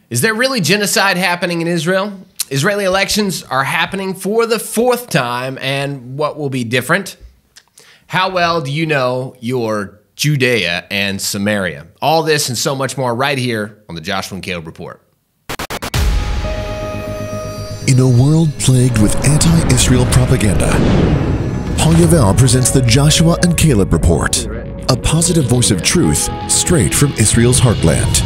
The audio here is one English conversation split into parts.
Is there really genocide happening in Israel? Israeli elections are happening for the fourth time, and what will be different? How well do you know your Judea and Samaria? All this and so much more right here on the Joshua and Caleb Report. In a world plagued with anti-Israel propaganda, Paul Yavel presents the Joshua and Caleb Report, a positive voice of truth straight from Israel's heartland.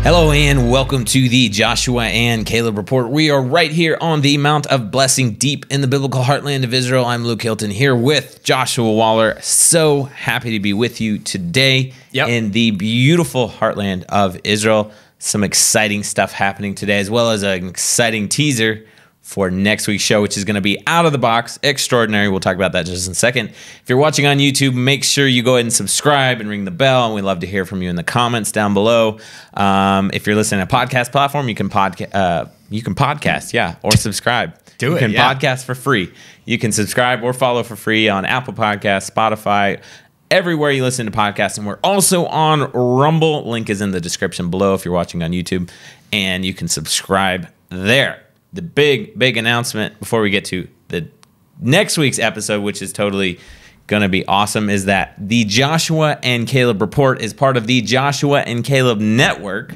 Hello and welcome to the Joshua and Caleb Report. We are right here on the Mount of Blessing deep in the biblical heartland of Israel. I'm Luke Hilton here with Joshua Waller. So happy to be with you today in the beautiful heartland of Israel. Some exciting stuff happening today, as well as an exciting teaser for next week's show, which is going to be out of the box, extraordinary. We'll talk about that just in a second. If you're watching on YouTube, make sure you go ahead and subscribe and ring the bell, and we'd love to hear from you in the comments down below. If you're listening to a podcast platform, you can podcast, or subscribe. You can podcast for free. You can subscribe or follow for free on Apple Podcasts, Spotify, everywhere you listen to podcasts. And we're also on Rumble. Link is in the description below if you're watching on YouTube, and you can subscribe there. The big announcement before we get to the next week's episode, which is totally going to be awesome, is that the Joshua and Caleb Report is part of the Joshua and Caleb Network,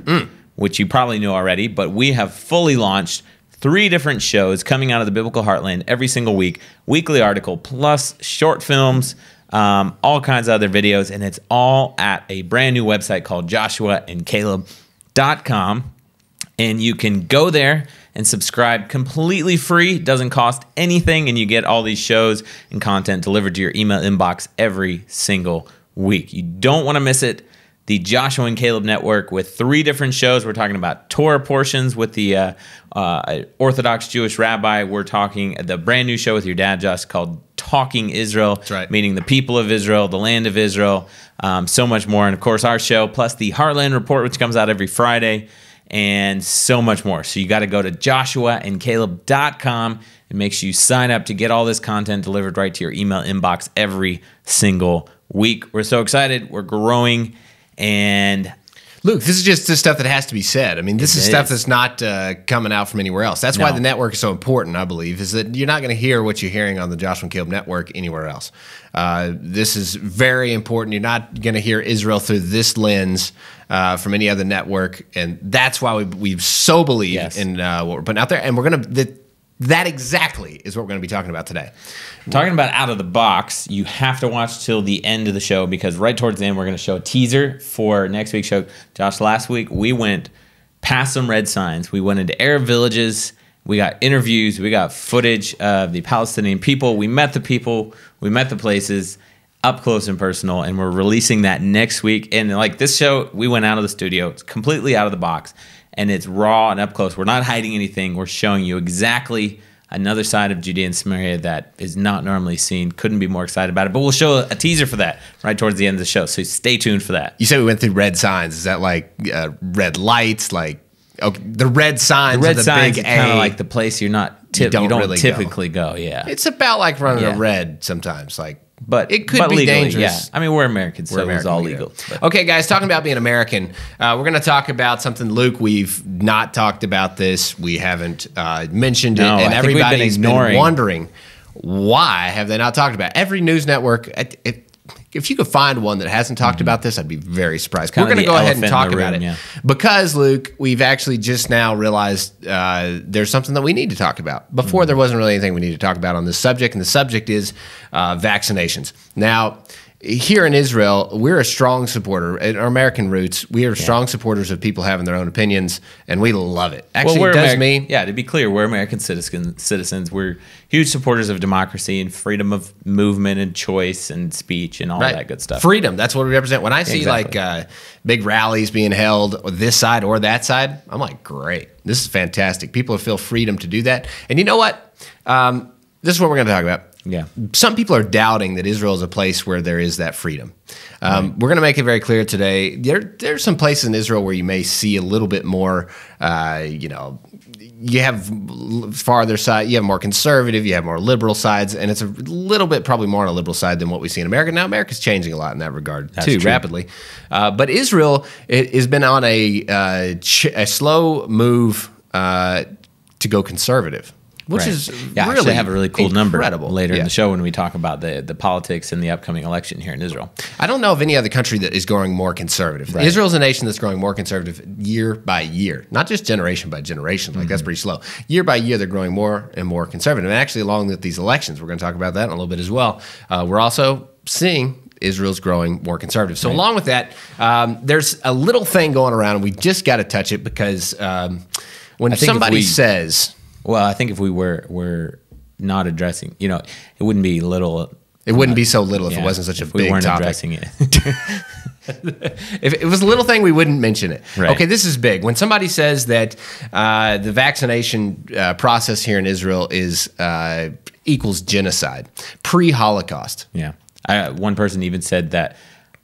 which you probably know already, but we have fully launched 3 different shows coming out of the biblical heartland every single week, weekly article, plus short films, all kinds of other videos, and it's all at a brand new website called joshuaandcaleb.com, and you can go there and subscribe completely free. Doesn't cost anything, and you get all these shows and content delivered to your email inbox every single week. You don't want to miss it. The Joshua and Caleb Network with 3 different shows. We're talking about Torah portions with the Orthodox Jewish rabbi. We're talking the brand new show with your dad, Josh, called Talking Israel. That's right. Meaning the people of Israel, the land of Israel, so much more. And of course, our show, plus the Heartland Report, which comes out every Friday, and so much more. So you got to go to joshuaandcaleb.com and make sure you sign up to get all this content delivered right to your email inbox every single week. We're so excited. We're growing. And Luke, this is just the stuff that has to be said. I mean, this is stuff that's not coming out from anywhere else. That's why the network is so important, I believe, is that you're not going to hear what you're hearing on the Joshua and Caleb Network anywhere else. This is very important. You're not going to hear Israel through this lens from any other network, and that's why we so believe in what we're putting out there. And we're going to that exactly is what we're going to be talking about today. Talking about out of the box, you have to watch till the end of the show, because right towards the end, we're going to show a teaser for next week's show. Josh, last week, we went past some red signs. We went into Arab villages. We got interviews. We got footage of the Palestinian people. We met the people. We met the places up close and personal, and we're releasing that next week. And like this show, we went out of the studio. It's completely out of the box, and it's raw and up close. We're not hiding anything. We're showing you exactly another side of Judea and Samaria that is not normally seen. Couldn't be more excited about it. But we'll show a teaser for that right towards the end of the show. So stay tuned for that. You said we went through red signs. Is that like red lights? Like, okay, the red signs. The red are signs big are kind of like the place you don't really typically go. Yeah, it's about like running a red sometimes. Like, but it could be legally, dangerous. Yeah, I mean, we're Americans, so it's all legal. Okay, guys, talking about being American, we're going to talk about something, Luke. We've not talked about this. We haven't mentioned it, and everybody's been wondering why have they not talked about it. Every news network. If you could find one that hasn't talked about this, I'd be very surprised. We're going to go ahead and talk about it because, Luke, we've actually just now realized there's something that we need to talk about. Before, there wasn't really anything we need to talk about on this subject, and the subject is vaccinations. Now, here in Israel, we're a strong supporter. In our American roots, we are strong supporters of people having their own opinions, and we love it. Actually, it does me. Yeah, to be clear, we're American citizens. We're huge supporters of democracy and freedom of movement and choice and speech and all that good stuff. Freedom, that's what we represent. When I see like big rallies being held this side or that side, I'm like, great. This is fantastic. People feel freedom to do that. And you know what? This is what we're going to talk about. Yeah. Some people are doubting that Israel is a place where there is that freedom. We're going to make it very clear today. There's some places in Israel where you may see a little bit more, you have farther side, you have more conservative, you have more liberal sides, and it's a little bit probably more on a liberal side than what we see in America. Now, America's changing a lot in that regard too, rapidly. But Israel has been on a slow move to go conservative. Which is really have a really cool incredible. Number later in the show when we talk about the politics and the upcoming election here in Israel. I don't know of any other country that is growing more conservative. Right. Israel's a nation that's growing more conservative year by year, not just generation by generation. Like that's pretty slow. Year by year, they're growing more and more conservative. And actually, along with these elections, we're going to talk about that in a little bit as well. We're also seeing Israel's growing more conservative. So along with that, there's a little thing going around, and we just got to touch it because when somebody says... Well, I think if we were not addressing, it wouldn't be little. It wouldn't be so little if it wasn't such a big topic. We weren't addressing it. If it was a little thing, we wouldn't mention it. Right. Okay, this is big. When somebody says that the vaccination process here in Israel is equals genocide, pre-Holocaust. Yeah. One person even said that.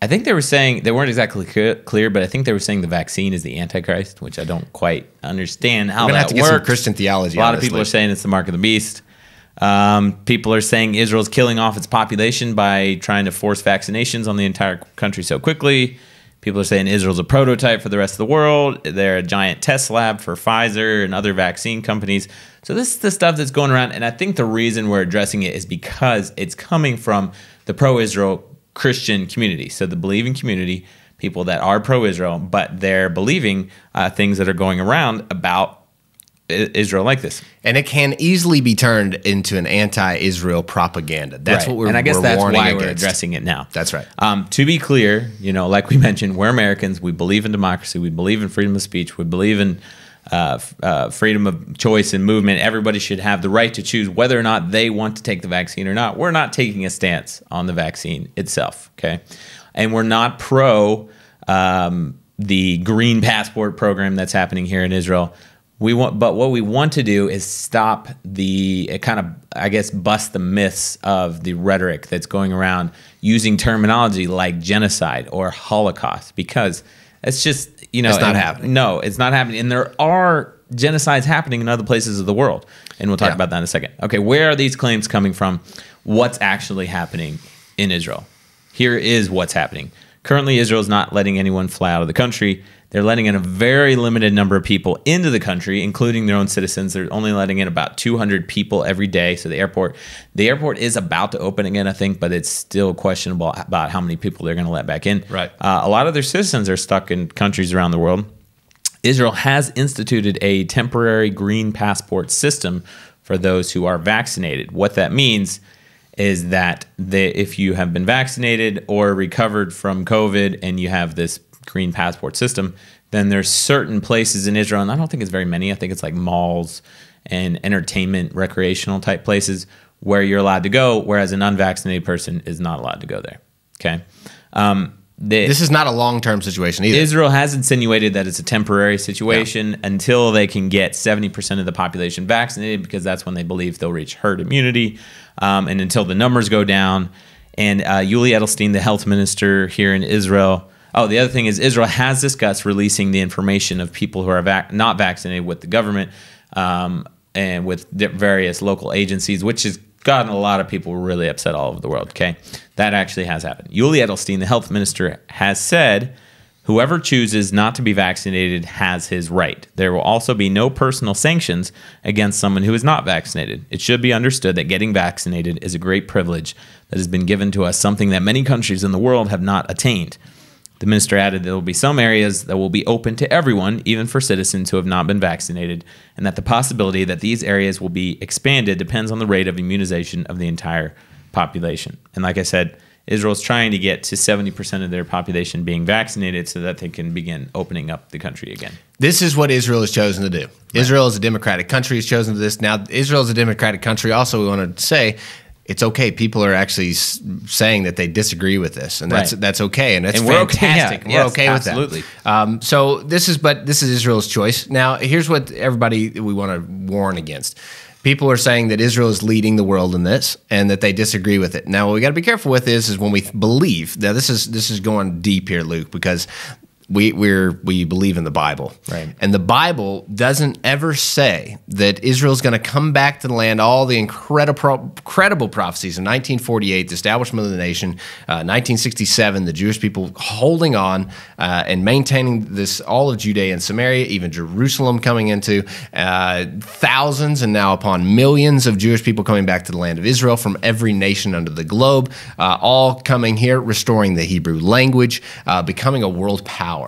I think they were saying, they weren't exactly clear, but I think they were saying the vaccine is the Antichrist, which I don't quite understand how that works. We're going to have to get some Christian theology. A lot of people are saying it's the mark of the beast. People are saying Israel's killing off its population by trying to force vaccinations on the entire country so quickly. People are saying Israel's a prototype for the rest of the world. They're a giant test lab for Pfizer and other vaccine companies. So this is the stuff that's going around, and I think the reason we're addressing it is because it's coming from the pro-Israel Christian community. So the believing community, people that are pro-Israel, but they're believing things that are going around about Israel like this. And it can easily be turned into an anti-Israel propaganda. That's what we're warning against. And I guess that's why we're addressing it now. That's right. To be clear, like we mentioned, we're Americans. We believe in democracy. We believe in freedom of speech. We believe in freedom of choice and movement. Everybody should have the right to choose whether or not they want to take the vaccine or not. We're not taking a stance on the vaccine itself, okay? And we're not pro the green passport program that's happening here in Israel. But what we want to do is stop bust the myths of the rhetoric that's going around using terminology like genocide or Holocaust, because it's just, it's not happening. No, it's not happening. And there are genocides happening in other places of the world. And we'll talk about that in a second. Okay, where are these claims coming from? What's actually happening in Israel? Here is what's happening. Currently, Israel is not letting anyone fly out of the country. They're letting in a very limited number of people into the country, including their own citizens. They're only letting in about 200 people every day. So the airport is about to open again, I think, but it's still questionable about how many people they're going to let back in. Right. A lot of their citizens are stuck in countries around the world. Israel has instituted a temporary green passport system for those who are vaccinated. What that means is that if you have been vaccinated or recovered from COVID and you have this green passport system, then there's certain places in Israel, and I don't think it's very many. I think it's like malls and entertainment, recreational type places where you're allowed to go, whereas an unvaccinated person is not allowed to go there. Okay. This is not a long-term situation either. Israel has insinuated that it's a temporary situation until they can get 70% of the population vaccinated, because that's when they believe they'll reach herd immunity, and until the numbers go down. And Yuli Edelstein, the health minister here in Israel, the other thing is Israel has discussed releasing the information of people who are not vaccinated with the government and with various local agencies, which has gotten a lot of people really upset all over the world, okay? That actually has happened. Yuli Edelstein, the health minister, has said whoever chooses not to be vaccinated has his right. There will also be no personal sanctions against someone who is not vaccinated. It should be understood that getting vaccinated is a great privilege that has been given to us, something that many countries in the world have not attained. The minister added there will be some areas that will be open to everyone, even for citizens who have not been vaccinated, and that the possibility that these areas will be expanded depends on the rate of immunization of the entire population. And like I said, Israel's trying to get to 70% of their population being vaccinated so that they can begin opening up the country again. This is what Israel has chosen to do. Right. Israel is a democratic country, has chosen to do this. Now, Israel is a democratic country. Also, we want to say it's okay. People are actually saying that they disagree with this, and that's okay, and that's fantastic. We're okay with that. Absolutely. So this is Israel's choice. Now, here's what we want to warn against. People are saying that Israel is leading the world in this, and that they disagree with it. Now, what we got to be careful with is when we believe. Now, this is going deep here, Luke, because we believe in the Bible, right? And the Bible doesn't ever say that Israel's going to come back to the land. All the incredible prophecies in 1948, the establishment of the nation, 1967, the Jewish people holding on and maintaining this, all of Judea and Samaria, even Jerusalem coming into thousands and now upon millions of Jewish people coming back to the land of Israel from every nation under the globe, all coming here, restoring the Hebrew language, becoming a world power.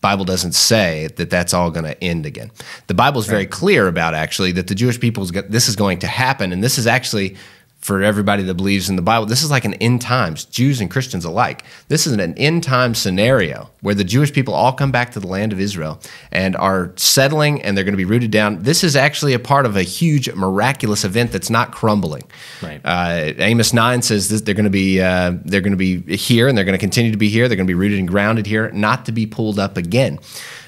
Bible doesn't say that that's all going to end again. The Bible is very clear about actually that the Jewish people, this is going to happen, and this is actually, for everybody that believes in the Bible, this is like an end times, Jews and Christians alike. This is an end time scenario where the Jewish people all come back to the land of Israel and are settling, and they're going to be rooted down. This is actually a part of a huge miraculous event that's not crumbling. Right. Amos 9 says that they're going to be here, and they're going to continue to be here. They're going to be rooted and grounded here, not to be pulled up again.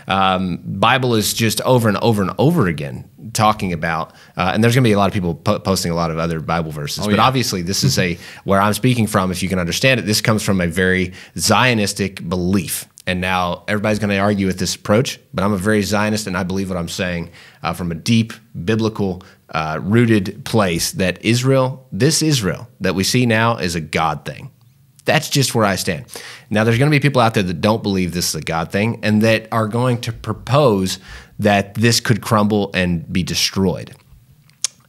Bible is just over and over and over again talking about, and there's going to be a lot of people posting a lot of other Bible verses, but obviously this is where I'm speaking from, if you can understand it, this comes from a very Zionistic belief. And now everybody's going to argue with this approach, but I'm a very Zionist, and I believe what I'm saying from a deep biblical rooted place, that Israel, this Israel that we see now, is a God thing. That's just where I stand. Now, there's going to be people out there that don't believe this is a God thing and that are going to propose that this could crumble and be destroyed.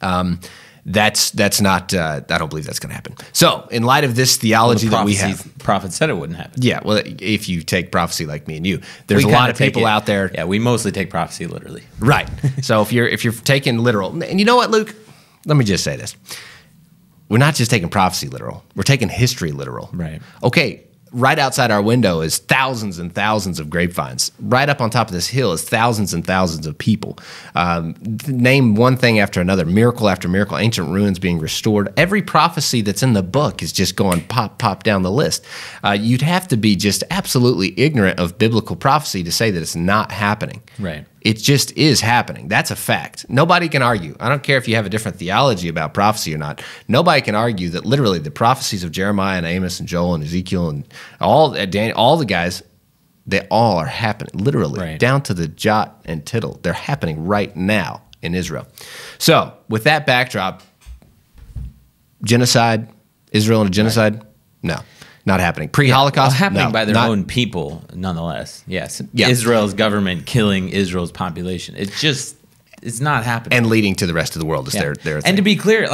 That's not, I don't believe that's going to happen. So, in light of this theology that we have. Prophet said it wouldn't happen. Yeah, well, if you take prophecy like me and you, there's a lot of people out there. Yeah, we mostly take prophecy literally. Right. So, if you're taking literal, and you know what, Luke? Let me just say this. We're not just taking prophecy literal. We're taking history literal. Right. Okay, right outside our window is thousands and thousands of grapevines. Right up on top of this hill is thousands and thousands of people. Name one thing after another, miracle after miracle, ancient ruins being restored. Every prophecy that's in the book is just going pop, pop down the list. You'd have to be just absolutely ignorant of biblical prophecy to say that it's not happening. Right. It just is happening. That's a fact. Nobody can argue. I don't care if you have a different theology about prophecy or not. Nobody can argue that literally the prophecies of Jeremiah and Amos and Joel and Ezekiel and all the guys, they all are happening, literally, down to the jot and tittle. They're happening right now in Israel. So with that backdrop, genocide, Israel in a genocide? No. Not happening. Pre-Holocaust? Happening by their own people, nonetheless. Yes. Yeah. Israel's government killing Israel's population. It's not happening. And leading to the rest of the world is their thing. And to be clear,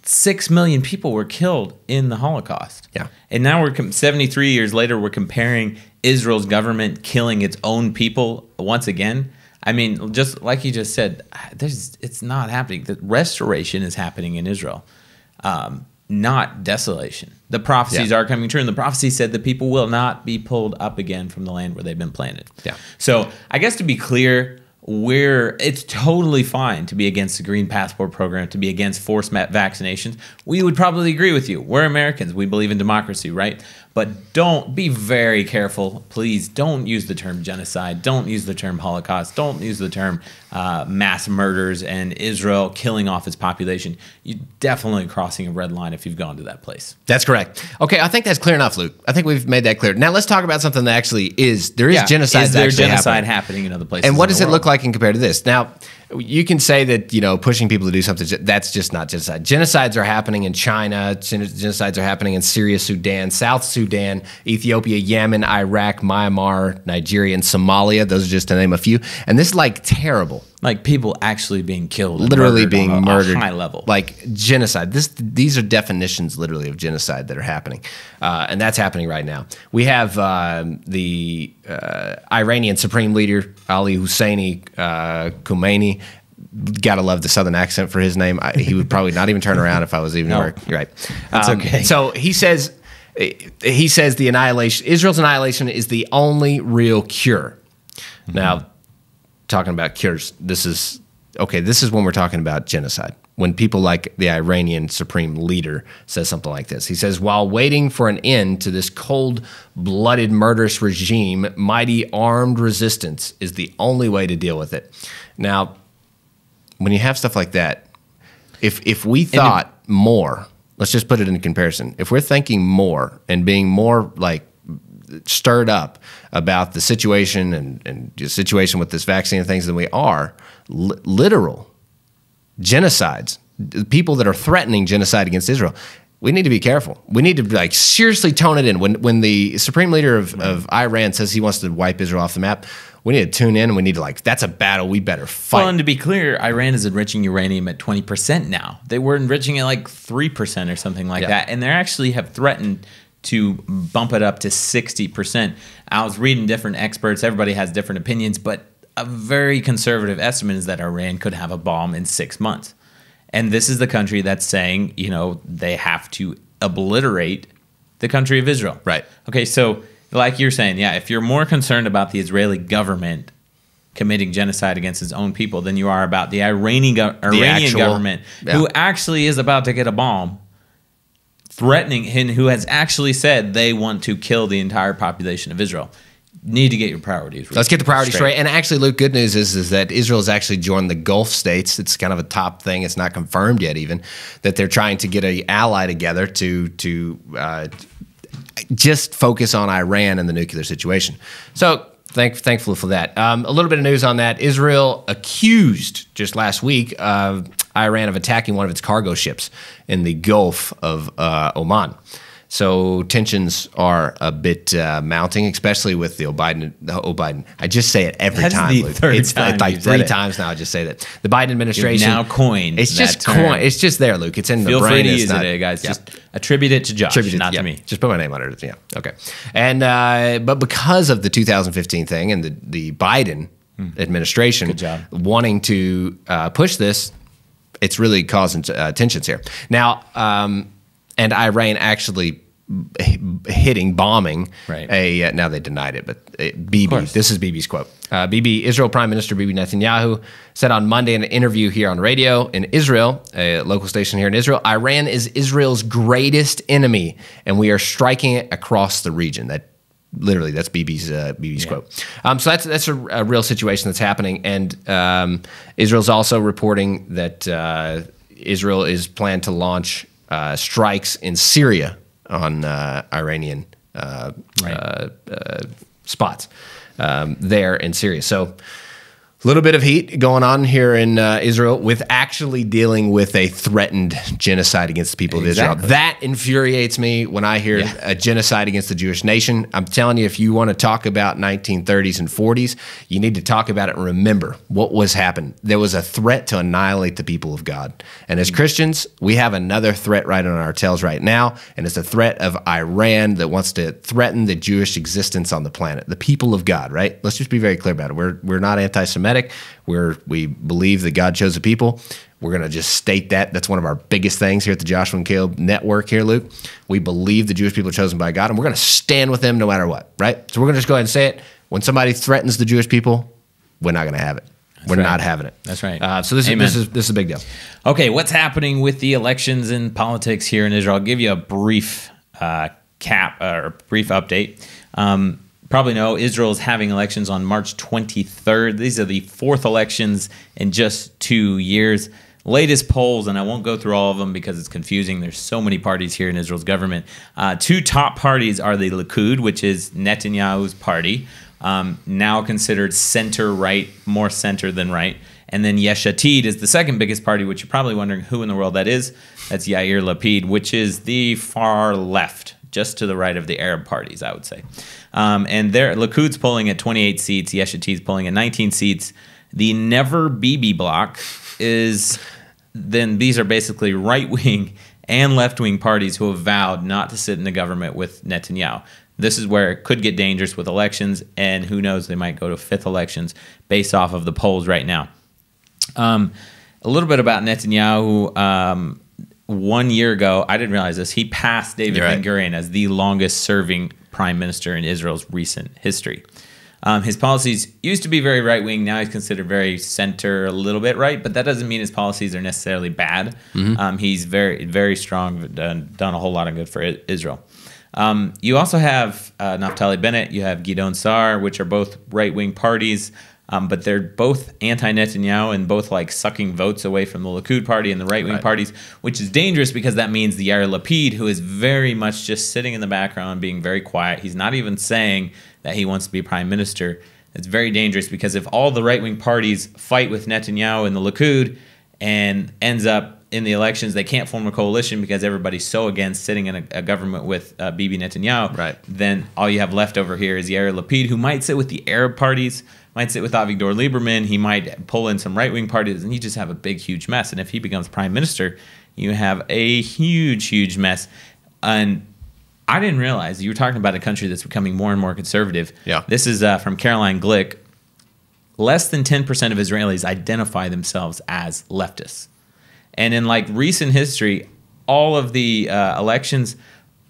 6 million people were killed in the Holocaust. Yeah. And now 73 years later, we're comparing Israel's government killing its own people once again. I mean, just like you just said, it's not happening. The restoration is happening in Israel. Not desolation. The prophecies are coming true, and the prophecy said that people will not be pulled up again from the land where they've been planted. Yeah. So I guess to be clear, it's totally fine to be against the Green Passport program, to be against forced vaccinations. We would probably agree with you. We're Americans. We believe in democracy, right? But don't be very careful. Please don't use the term genocide. Don't use the term Holocaust. Don't use the term mass murders and Israel killing off its population. You're definitely crossing a red line if you've gone to that place. That's correct. Okay, I think that's clear enough, Luke. I think we've made that clear. Now let's talk about something that actually is. There is genocide. Is there genocide happening in other places? And what does it look like in compared to this? Now, you can say that, pushing people to do something, that's just not genocide. Genocides are happening in China. Genocides are happening in Syria, Sudan, South Sudan, Ethiopia, Yemen, Iraq, Myanmar, Nigeria, and Somalia. Those are just to name a few. And this is people people actually being killed. Literally being murdered. On a high level. Like genocide. These are definitions literally of genocide that are happening. And that's happening right now. We have the Iranian Supreme Leader, Ali Husseini Khomeini. Gotta love the Southern accent for his name. He would probably not even turn around if I was even working. You're right. That's okay. So he says the annihilation, Israel's annihilation is the only real cure. Mm-hmm. Now, talking about cures, this is when we're talking about genocide. When people like the Iranian Supreme Leader says something like this. He says, while waiting for an end to this cold-blooded, murderous regime, mighty armed resistance is the only way to deal with it. Now, when you have stuff like that, if we thought more, let's just put it in comparison. If we're thinking more and being more stirred up about the situation and the situation with this vaccine and things than we are literal genocides, people that are threatening genocide against Israel. We need to be careful. We need to like seriously tone it in. When the supreme leader of Iran says he wants to wipe Israel off the map, we need to tune in and we need to like, that's a battle we better fight. Well, and to be clear, Iran is enriching uranium at 20% now. They were enriching it like 3% or something like that. And they actually have threatened to bump it up to 60%. I was reading different experts. Everybody has different opinions, but a very conservative estimate is that Iran could have a bomb in 6 months. And this is the country that's saying, you know, they have to obliterate the country of Israel. Right. Okay, so like you're saying, yeah, if you're more concerned about the Israeli government committing genocide against its own people than you are about the Iranian government, who actually is about to get a bomb, threatening him, who has actually said they want to kill the entire population of Israel. Need to get your priorities. Let's get the priorities straight. And actually, Luke, good news is that Israel's actually joined the Gulf states. It's kind of a top thing. It's not confirmed yet, even that they're trying to get an ally together to just focus on Iran and the nuclear situation. So thankful for that. A little bit of news on that. Israel accused just last week Iran of attacking one of its cargo ships in the Gulf of Oman. So tensions are a bit mounting, especially with the Biden. I just say it every time. It's like 3 times now. I just say that the Biden administration now coined. It's just coined. It's just there, Luke. It's in the brain. Feel free to use it, guys. Just attribute it to Josh, not to me. Just put my name on it. Yeah. Okay. And but because of the 2015 thing and the Biden administration wanting to push this, it's really causing tensions here now. And Iran actually bombing now they denied it, but Bibi, this is Bibi's quote. Israel Prime Minister Bibi Netanyahu said on Monday in an interview here on radio in Israel, a local station here in Israel, Iran is Israel's greatest enemy, and we are striking it across the region. That literally, that's Bibi's quote. So that's a real situation that's happening, and Israel's also reporting that Israel is planned to launch strikes in Syria on Iranian spots there in Syria. So a little bit of heat going on here in Israel with actually dealing with a threatened genocide against the people of Israel. That infuriates me when I hear a genocide against the Jewish nation. I'm telling you, if you want to talk about 1930s and 40s, you need to talk about it and remember what was happening. There was a threat to annihilate the people of God. And as Christians, we have another threat right on our tails right now, and it's a threat of Iran that wants to threaten the Jewish existence on the planet, the people of God, right? Let's just be very clear about it. We're not anti-Semitic. We believe that God chose a people. We're going to just state that. That's one of our biggest things here at the Joshua and Caleb Network here, Luke. We believe the Jewish people are chosen by God, and we're going to stand with them no matter what, right? So we're going to just go ahead and say it. When somebody threatens the Jewish people, we're not going to have it. We're not having it. That's right. So this is a big deal. Okay, what's happening with the elections and politics here in Israel? I'll give you a brief brief update. Probably know Israel is having elections on March 23rd. These are the 4th elections in just 2 years. Latest polls, and I won't go through all of them because it's confusing. There's so many parties here in Israel's government. 2 top parties are the Likud, which is Netanyahu's party, now considered center-right, more center than right. And then Yesh Atid is the second biggest party, which you're probably wondering who in the world that is. That's Yair Lapid, which is the far left, just to the right of the Arab parties, I would say. And Likud's polling at 28 seats. Yesh Atid's polling at 19 seats. The Never Bibi bloc these are basically right-wing and left-wing parties who have vowed not to sit in the government with Netanyahu. This is where it could get dangerous with elections, and who knows, they might go to 5th elections based off of the polls right now. A little bit about Netanyahu. 1 year ago, I didn't realize this, he passed David Ben-Gurion as the longest-serving prime minister in Israel's recent history. His policies used to be very right-wing. Now he's considered very center, a little bit right, but that doesn't mean his policies are necessarily bad. He's very, very strong, done a whole lot of good for Israel. You also have Naftali Bennett. You have Gideon Sa'ar, which are both right-wing parties. But they're both anti-Netanyahu and both like sucking votes away from the Likud party and the right-wing parties, which is dangerous because that means the Yair Lapid, who is very much just sitting in the background, being very quiet. He's not even saying that he wants to be prime minister. It's very dangerous because if all the right-wing parties fight with Netanyahu and the Likud and ends up in the elections, they can't form a coalition because everybody's so against sitting in a government with Bibi Netanyahu. Right. Then all you have left over here is Yair Lapid, who might sit with the Arab parties, might sit with Avigdor Lieberman. He might pull in some right-wing parties, and you just have a big, huge mess. And if he becomes prime minister, you have a huge, huge mess. And I didn't realize you were talking about a country that's becoming more and more conservative. Yeah. This is from Caroline Glick. Less than 10% of Israelis identify themselves as leftists. And in like recent history, all of the elections,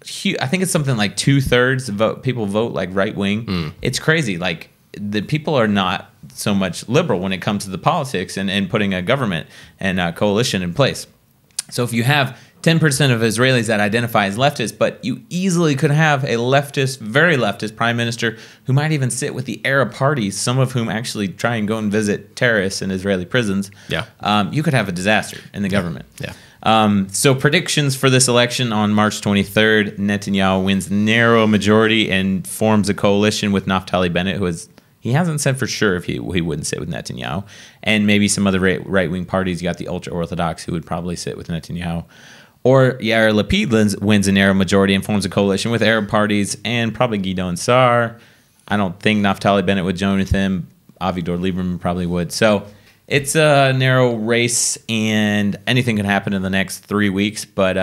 I think it's something like 2/3 people vote like right wing. It's crazy. Like the people are not so much liberal when it comes to the politics and putting a government and a coalition in place. So if you have 10% of Israelis that identify as leftists, but you easily could have a leftist, very leftist prime minister who might even sit with the Arab parties, some of whom actually try and go and visit terrorists in Israeli prisons. Yeah. You could have a disaster in the government. Yeah. So predictions for this election on March 23rd, Netanyahu wins narrow majority and forms a coalition with Naftali Bennett, who is, he hasn't said for sure if he wouldn't sit with Netanyahu, and maybe some other right-wing parties. You got the ultra-Orthodox who would probably sit with Netanyahu. Or Yair Lapid wins a narrow majority and forms a coalition with Arab parties and probably Gideon Sa'ar. I don't think Naftali Bennett would join with him. Avigdor Lieberman probably would. So it's a narrow race, and anything can happen in the next 3 weeks. But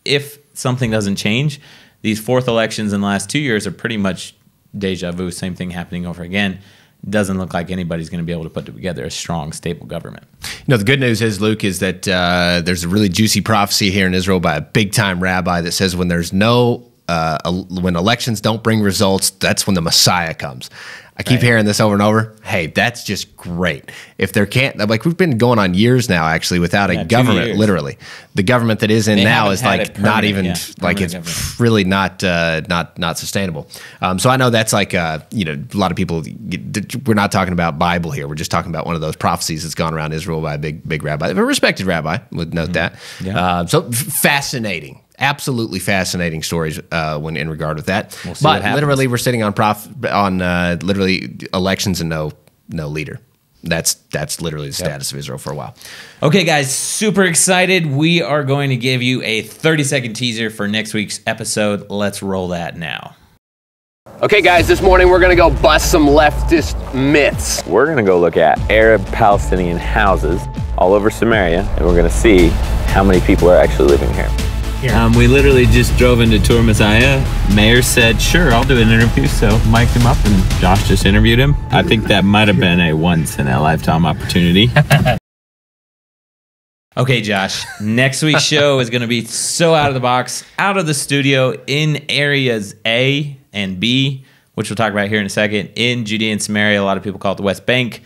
if something doesn't change, these fourth elections in the last 2 years are pretty much deja vu, same thing happening over again. Doesn't look like anybody's going to be able to put together a strong, stable government. You know, the good news is, Luke, is that there's a really juicy prophecy here in Israel by a big-time rabbi that says when there's no, when elections don't bring results, that's when the Messiah comes. I keep hearing this over and over. Hey, that's just great. If there can't, like we've been going on years now, actually, without a government, literally. The government that is in now is like not even, like it's really not sustainable. So I know that's like, you know, a lot of people, we're not talking about Bible here. We're just talking about one of those prophecies that's gone around Israel by a big rabbi, a respected rabbi, would note that. Yeah. So fascinating. Absolutely fascinating stories when in regard with that. We'll but literally, we're sitting on literally elections and no leader. That's literally the status of Israel for a while. Okay, guys, super excited. We are going to give you a 30-second teaser for next week's episode. Let's roll that now. Okay, guys, this morning we're going to go bust some leftist myths. We're going to go look at Arab-Palestinian houses all over Samaria, and we're going to see how many people are actually living here. We literally just drove into Tour Messiah. Mayor said, sure, I'll do an interview. So mic'd him up and Josh just interviewed him. I think that might have been a once-in-a-lifetime opportunity. Okay, Josh, next week's show is going to be so out of the box, out of the studio in areas A and B, which we'll talk about here in a second, in Judea and Samaria. A lot of people call it the West Bank.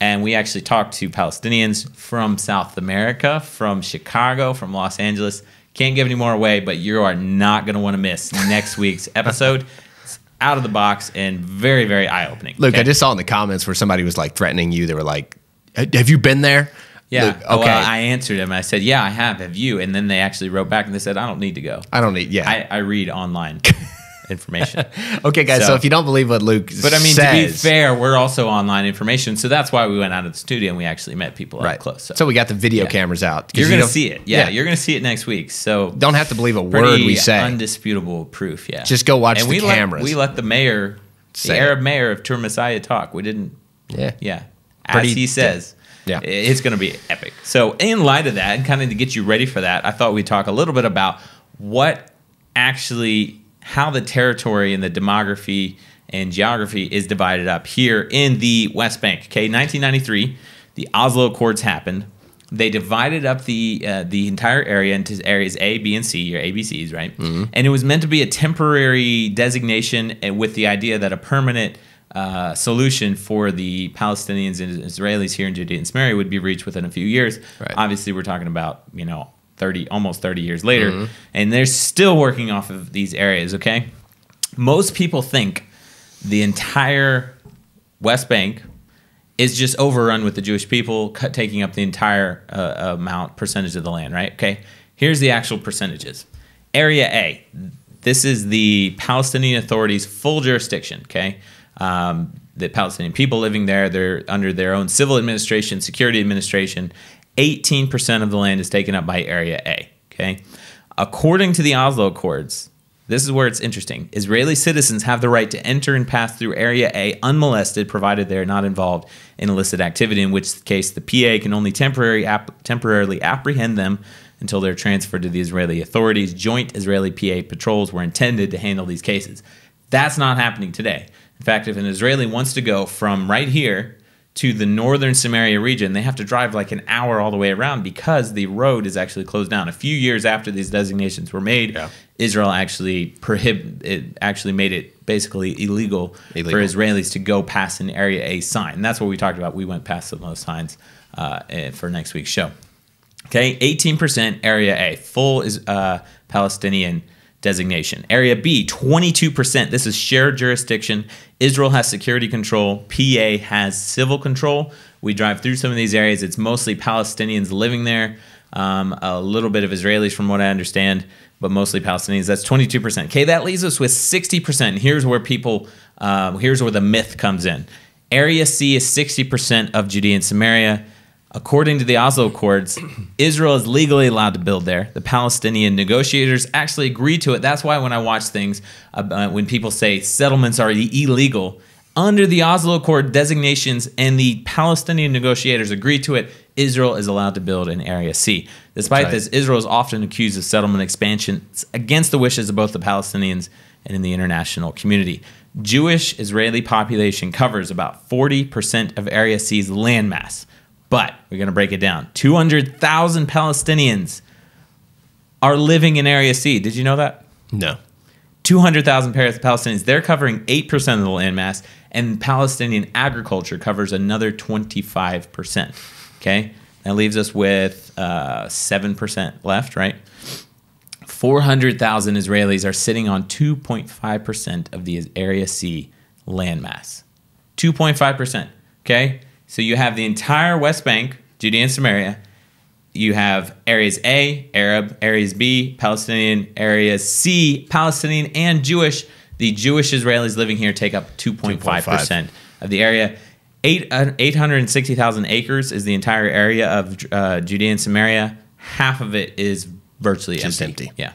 And we actually talked to Palestinians from South America, from Chicago, from Los Angeles. Can't give any more away, but you are not going to want to miss next week's episode. It's out of the box and very, very eye-opening. Luke, I just saw in the comments where somebody was like threatening you. They were like, have you been there? Yeah. Luke, okay. Well, I answered them. I said, yeah, I have. Have you? And then they actually wrote back and they said, I don't need to go. I don't need, yeah. I read online information. Okay, guys, so if you don't believe what Luke says. But I mean, to be fair, we're also online information, so that's why we went out of the studio and we actually met people up close. So we got the video cameras out. You're going to see it. Yeah, you're going to see it next week. So don't have to believe a word we say. Undisputable proof, yeah. Just go watch the cameras. We let the mayor, the Arab mayor of Tour Messiah talk. We didn't. Yeah. As he says. Yeah. It's going to be epic. So in light of that, and kind of to get you ready for that, I thought we'd talk a little bit about how the territory and the demography and geography is divided up here in the West Bank. Okay, 1993, the Oslo Accords happened. They divided up the entire area into areas A, B, and C, or ABCs, right? Mm-hmm. And it was meant to be a temporary designation with the idea that a permanent solution for the Palestinians and Israelis here in Judea and Samaria would be reached within a few years. Right. Obviously, we're talking about, almost 30 years later, and they're still working off of these areas, okay? Most people think the entire West Bank is just overrun with the Jewish people taking up the entire percentage of the land, right? Okay, here's the actual percentages. Area A, this is the Palestinian Authority's full jurisdiction, okay? The Palestinian people living there, they're under their own civil administration, security administration. 18% of the land is taken up by Area A, okay? According to the Oslo Accords, this is where it's interesting. Israeli citizens have the right to enter and pass through Area A unmolested, provided they're not involved in illicit activity, in which case the PA can only temporarily apprehend them until they're transferred to the Israeli authorities. Joint Israeli-PA patrols were intended to handle these cases. That's not happening today. In fact, if an Israeli wants to go from right here to the northern Samaria region, they have to drive like an hour all the way around because the road is actually closed down. A few years after these designations were made, Israel actually made it basically illegal for Israelis to go past an Area A sign. And that's what we talked about. We went past some of those signs for next week's show. Okay, 18% Area A, full is Palestinian designation. Area B, 22%. This is shared jurisdiction. Israel has security control. PA has civil control. We drive through some of these areas. It's mostly Palestinians living there. A little bit of Israelis from what I understand, but mostly Palestinians. That's 22%. Okay, that leaves us with 60%. Here's where here's where the myth comes in. Area C is 60% of Judea and Samaria. According to the Oslo Accords, Israel is legally allowed to build there. The Palestinian negotiators actually agreed to it. That's why when I watch things, when people say settlements are illegal, under the Oslo Accord designations and the Palestinian negotiators agreed to it, Israel is allowed to build in Area C. Despite this, Israel is often accused of settlement expansions against the wishes of both the Palestinians and in the international community. Jewish Israeli population covers about 40% of Area C's landmass. But we're going to break it down. 200,000 Palestinians are living in Area C. Did you know that? No. 200,000 Palestinians. They're covering 8% of the landmass, and Palestinian agriculture covers another 25%. Okay? That leaves us with 7% left, right? 400,000 Israelis are sitting on 2.5% of the Area C landmass. 2.5%. Okay? So you have the entire West Bank, Judea and Samaria. You have areas A, Arab, areas B, Palestinian, areas C, Palestinian and Jewish. The Jewish Israelis living here take up 2.5% of the area. 860,000 acres is the entire area of Judea and Samaria. Half of it is virtually empty. Yeah.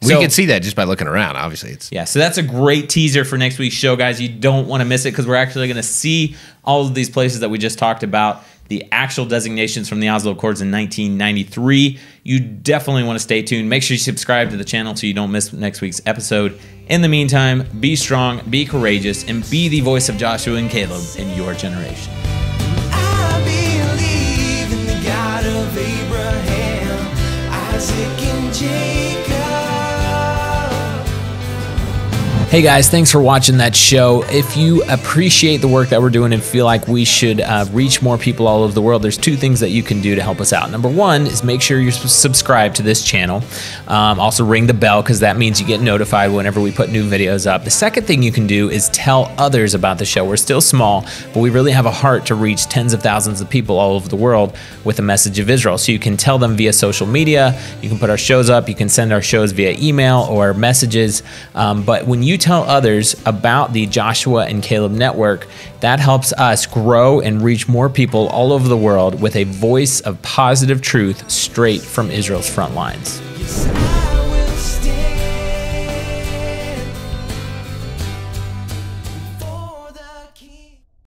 We can see that just by looking around, obviously. So that's a great teaser for next week's show, guys. You don't want to miss it because we're actually going to see all of these places that we just talked about, the actual designations from the Oslo Accords in 1993. You definitely want to stay tuned. Make sure you subscribe to the channel so you don't miss next week's episode. In the meantime, be strong, be courageous, and be the voice of Joshua and Caleb in your generation. I believe in the God of Abraham, Isaac, and Jacob. Hey guys, thanks for watching that show. If you appreciate the work that we're doing and feel like we should reach more people all over the world, there's two things that you can do to help us out. Number one is make sure you're subscribed to this channel. Also ring the bell because that means you get notified whenever we put new videos up. The second thing you can do is tell others about the show. We're still small, but we really have a heart to reach tens of thousands of people all over the world with a message of Israel. So you can tell them via social media, you can put our shows up, you can send our shows via email or messages. But when you tell others about the Joshua and Caleb Network, that helps us grow and reach more people all over the world with a voice of positive truth straight from Israel's front lines.